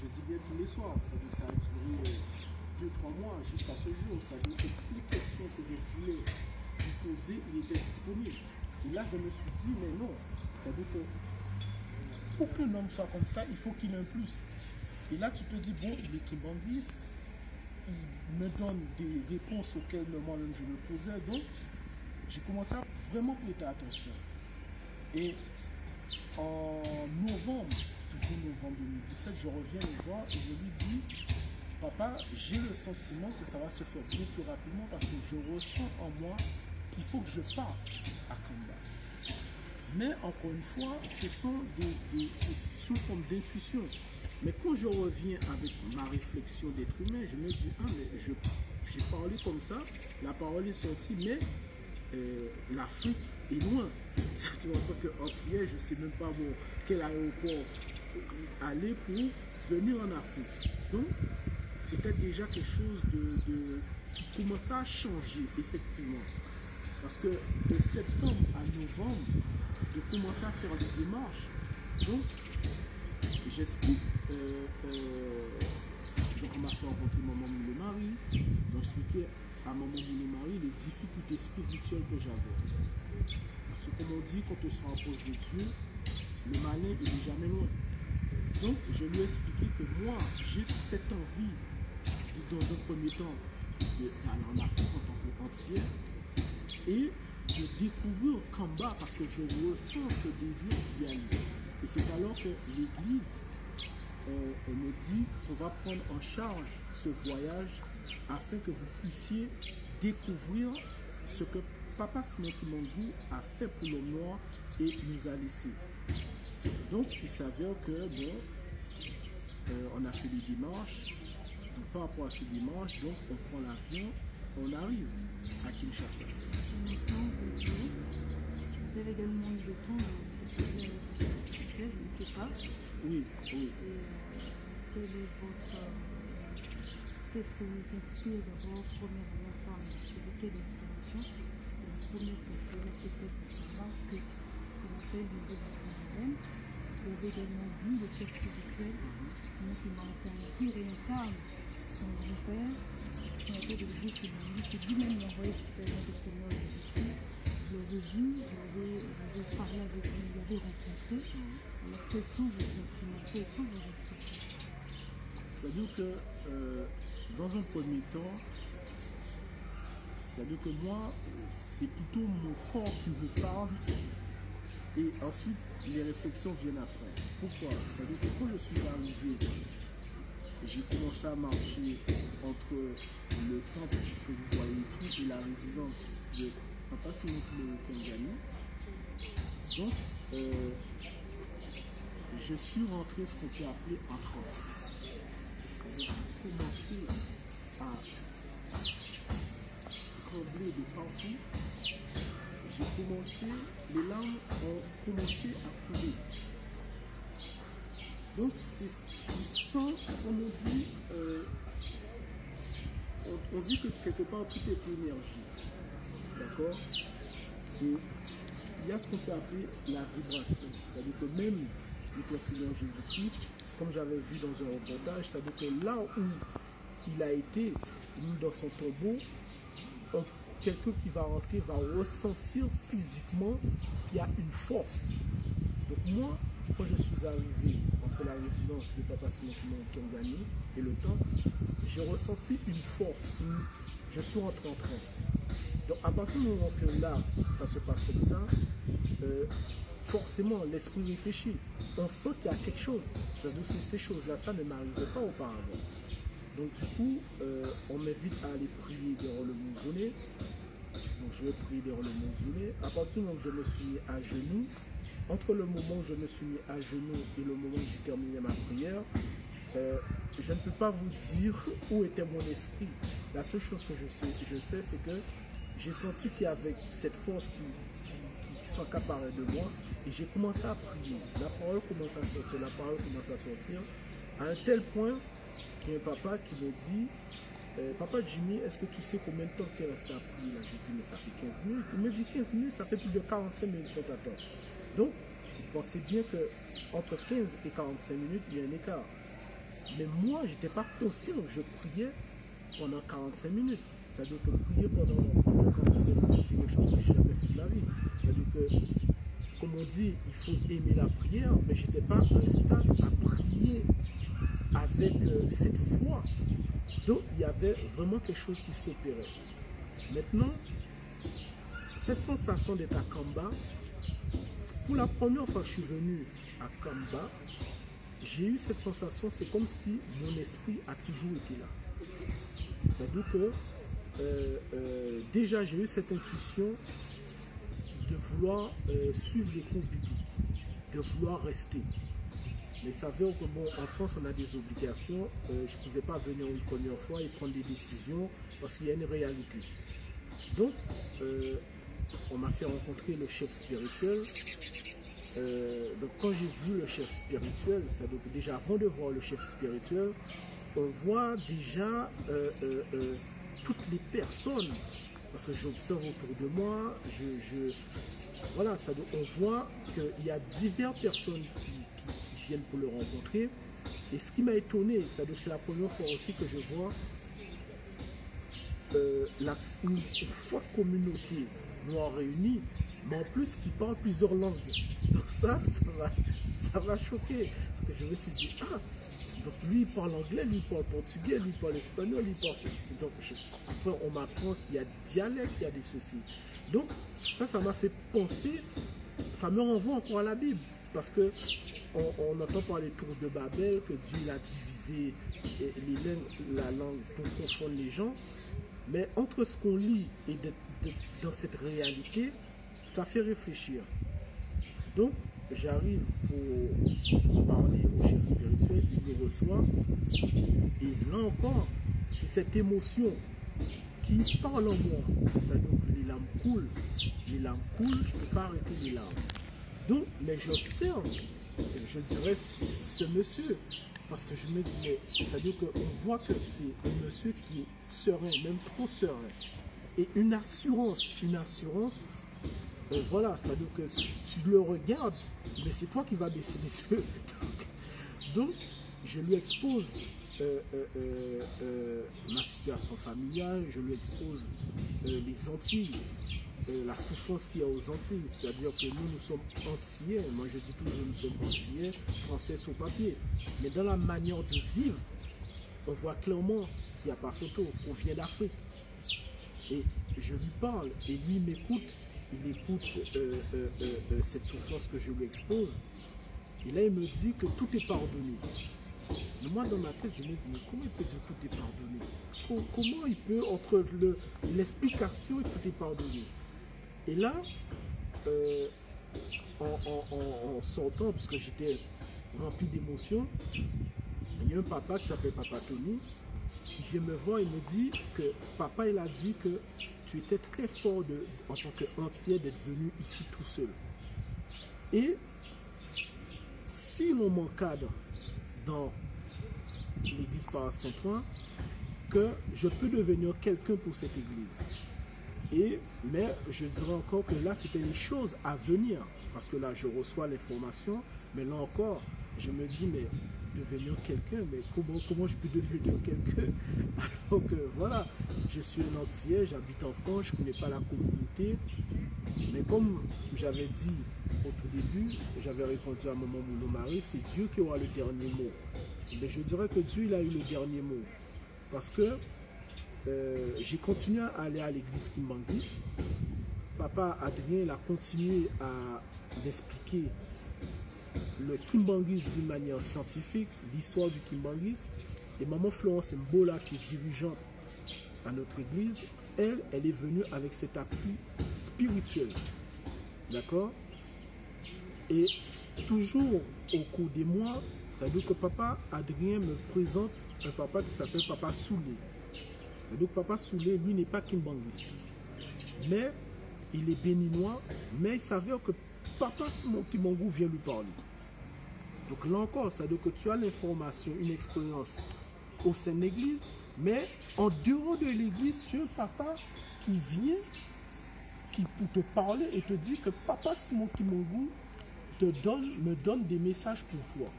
je dis bien tous les soirs, ça a duré 2-3 mois jusqu'à ce jour. C'est-à-dire que toutes les questions que je voulais lui poser, il était disponible. Et là, je me suis dit, mais non, c'est-à-dire que pour qu'un homme soit comme ça, il faut qu'il ait un plus. Et là, tu te dis, bon, il est Kimbangis, il me donne des réponses auxquelles moi-même je me posais. Donc, j'ai commencé à vraiment prêter attention. Et en novembre, toujours novembre 2017, je reviens le voir et je lui dis, papa, j'ai le sentiment que ça va se faire bien plus rapidement parce que je ressens en moi qu'il faut que je parte à Kamba. Mais encore une fois, c'est sous forme d'intuition. Mais quand je reviens avec ma réflexion d'être humain, je me dis, ah, mais j'ai parlé comme ça, la parole est sortie, mais l'Afrique est loin. En tant qu'Antillais, je ne sais même pas quel aéroport aller pour venir en Afrique. Donc, c'était déjà quelque chose qui commençait à changer, effectivement. Parce que de septembre à novembre, de commencer à faire des démarches. Donc, j'explique. Donc, on m'a fait rencontrer maman et le mari. Donc, j'expliquais à maman et le mari les difficultés spirituelles que j'avais. Parce que, comme on dit, quand on se rapproche de Dieu, le malin, il n'est jamais loin. Donc, je lui ai expliqué que moi, j'ai cette envie, dans un premier temps, d'aller en Afrique en tant qu'entier et de découvrir Kamba parce que je ressens ce désir d'y aller. Et c'est alors que l'Église me dit qu'on va prendre en charge ce voyage afin que vous puissiez découvrir ce que Papa Simon Kimangou a fait pour l'homme noir et nous a laissé. Donc il s'avère que bon, on a fait des démarches. Donc par rapport à ces démarches, donc on prend l'avion, on arrive à Kinshasa. Vous avez également eu le temps de poser la question spirituelle, je ne sais pas. Oui, oui. Et qu'est-ce que vous inspire d'abord, premièrement, de quelle inspiration? La première question, c'est celle de savoir que c'est l'appel de Dieu. Vous avez également dit le chef spirituel, Simon Kimangou, qui réincarne son grand-père, qui a été de l'église Kimangou, c'est lui-même qui a envoyé spécialement le Seigneur Jésus-Christ. Vous l'avez vu, vous avez parlé avec lui, vous l'avez rencontré. Alors quels sont vos sentiments, quels sont vos expressions? C'est-à-dire que dans un premier temps, c'est-à-dire que moi, c'est plutôt mon corps qui me parle et ensuite les réflexions viennent après. Pourquoi? C'est-à-dire que quand je suis arrivé, j'ai commencé à marcher entre le temple que vous voyez ici et la résidence de Papa Simon Kimangou. Donc, je suis rentré ce qu'on peut appeler en transe. J'ai commencé à trembler de partout. J'ai commencé, les larmes ont commencé à couler. Donc, je sens, comme on dit, on dit que quelque part tout est énergie. D'accord? Et il y a ce qu'on peut appeler la vibration. C'est-à-dire que même notre Seigneur Jésus-Christ, comme j'avais vu dans un reportage, c'est-à-dire que là où il a été, dans son tombeau, quelqu'un qui va rentrer va ressentir physiquement qu'il y a une force. Donc moi, quand je suis arrivé entre la résidence de Papa Simon Kimangou et le temple, j'ai ressenti une force. Je suis rentré en transe. Donc à partir du moment que là, ça se passe comme ça, forcément l'esprit réfléchit. On sent qu'il y a quelque chose. C'est-à-dire que ces choses-là, ça ne m'arrivait pas auparavant. Donc du coup, on m'invite à aller prier derrière le mausolée. Donc je vais prier derrière le mausolée. À partir du moment où je me suis mis à genoux, entre le moment où je me suis mis à genoux et le moment où j'ai terminé ma prière, je ne peux pas vous dire où était mon esprit. La seule chose que je sais, c'est que j'ai senti qu'il y avait cette force qui s'accaparait de moi et j'ai commencé à prier. La parole commence à sortir, la parole commence à sortir, à un tel point qu'il y a un papa qui me dit, Papa Jimmy, est-ce que tu sais combien de temps tu es resté à prier là? Je dis, mais ça fait 15 minutes. Il me dit 15 minutes, ça fait plus de 45 minutes qu'on t'attend. Donc, pensez bien qu'entre 15 et 45 minutes, il y a un écart. Mais moi, je n'étais pas conscient que je priais pendant 45 minutes. C'est-à-dire que prier pendant 45 minutes, c'est quelque chose que je n'ai jamais fait de la vie. C'est-à-dire que, comme on dit, il faut aimer la prière, mais je n'étais pas à un stade à prier avec cette foi. Donc, il y avait vraiment quelque chose qui s'opérait. Maintenant, cette sensation d'être à Kamba, pour la première fois que je suis venu à Kamba, j'ai eu cette sensation, c'est comme si mon esprit a toujours été là. C'est-à-dire que déjà j'ai eu cette intuition de vouloir suivre les cours bibliques, de vouloir rester. Mais ça veut dire que bon, en France on a des obligations, je ne pouvais pas venir une première fois et prendre des décisions parce qu'il y a une réalité. Donc on m'a fait rencontrer le chef spirituel. Donc quand j'ai vu le chef spirituel, ça veut dire déjà avant de voir le chef spirituel, on voit déjà toutes les personnes, parce que j'observe autour de moi, voilà, ça, on voit qu'il y a diverses personnes qui viennent pour le rencontrer. Et ce qui m'a étonné, c'est la première fois aussi que je vois une forte communauté noire réunie, mais en plus qui parle plusieurs langues. Donc ça m'a choqué, parce que je me suis dit, ah, donc lui il parle anglais, lui il parle portugais, lui il parle espagnol, lui il parle... Donc après on m'apprend qu'il y a des dialectes, il y a des ceci. Donc ça m'a fait penser, ça me renvoie encore à la Bible, parce que on entend parler tour de Babel, que Dieu a divisé la langue pour confondre les gens, mais entre ce qu'on lit et dans cette réalité, ça fait réfléchir. Donc, j'arrive pour parler au chef spirituel, il me reçoit, et là encore, c'est cette émotion qui parle en moi. C'est-à-dire que les larmes coulent, je ne peux pas arrêter les larmes. Donc, mais j'observe, je dirais, ce monsieur, parce que je me dis, mais c'est-à-dire qu'on voit que c'est un monsieur qui est serein, même trop serein, et une assurance, voilà, c'est-à-dire que tu le regardes, mais c'est toi qui vas baisser les yeux. Donc, je lui expose ma situation familiale, je lui expose les Antilles, la souffrance qu'il y a aux Antilles, c'est-à-dire que nous sommes antillais, moi je dis toujours nous sommes antillais, français sur papier, mais dans la manière de vivre, on voit clairement qu'il n'y a pas photo, on vient d'Afrique. Et je lui parle, et lui m'écoute, il écoute cette souffrance que je lui expose, et là il me dit que tout est pardonné. Mais moi dans ma tête je me dis, mais comment il peut dire tout est pardonné? Comment il peut, entre l'explication et tout est pardonné? Et là, en sortant, parce que j'étais rempli d'émotions, il y a un papa qui s'appelle Papa Tony, qui vient me voir et me dit que papa il a dit que tu étais très fort en tant qu'antillais d'être venu ici tout seul. Et si l'on m'encadre dans l'église par Saint-Ouen, que je peux devenir quelqu'un pour cette église. Mais je dirais encore que là, c'était les choses à venir. Parce que là, je reçois l'information, mais là encore, je me dis, mais devenir quelqu'un, mais comment je peux devenir quelqu'un? Alors que voilà, je suis un Antillais, j'habite en France, je ne connais pas la communauté. Mais comme j'avais dit au tout début, j'avais répondu à maman Mouno-Marie, c'est Dieu qui aura le dernier mot. Mais je dirais que Dieu, il a eu le dernier mot. Parce que j'ai continué à aller à l'église kimbangiste. Papa Adrien, il a continué à m'expliquer le kimbanguisme d'une manière scientifique, l'histoire du kimbanguisme. Et maman Florence Mbola, qui est dirigeante à notre église, elle est venue avec cet appui spirituel. D'accord? Et toujours au cours des mois, ça veut dire que papa Adrien me présente un papa qui s'appelle Papa Soulé. Donc Papa Soulé, lui, n'est pas kimbanguiste. Mais il est béninois, mais il s'avère que Papa Simon Kimangou vient lui parler. Donc là encore, c'est-à-dire que tu as l'information, une expérience au sein de l'église, mais en dehors de l'église, tu as un papa qui vient, pour te parler et te dit que Papa Simon Kimangou me donne des messages pour toi.